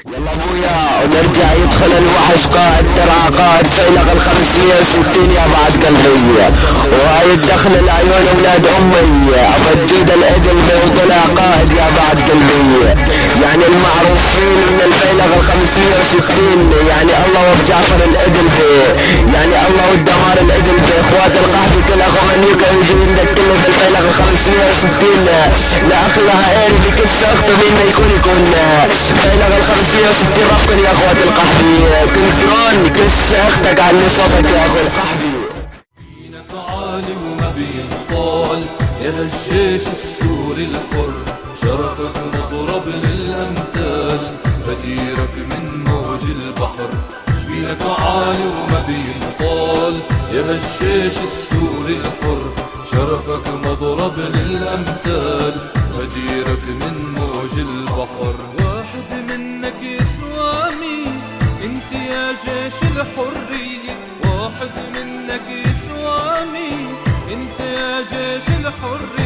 يلا ابويا ونرجع يدخل الوحش قائد ترى قائد فيلق ال560 يا بعد قلبي، وهاي الدخل العيون اولاد امي، ابجيد العدل بيوطلع قائد يا بعد قلبي، يعني المعروفين من الفيلق ال560، يعني الله وبجعفر العدل بي، يعني الله والدمار العدل بي، اخوات القحط كل اخو من يقع يجي عندك كله في الفيلق ال560 لاخلها ايري بكل سخط مين ما يكون فيلق ال560 رفقا يا اخوات القحطي، كنترون كس اختك على صوتك يا اخو القحطي. دينك عالي وما بينطال يا الجيش السوري الحر، شرفك مضرب للامثال بديرك من موج البحر. دينك عالي وما بينطال يا الجيش السوري الحر، شرفك مضرب للامثال بديرك من موج البحر. واحد منك يسوى مين انت يا جيش الحرية، واحد منك يسوى مين انت يا جيش الحرية.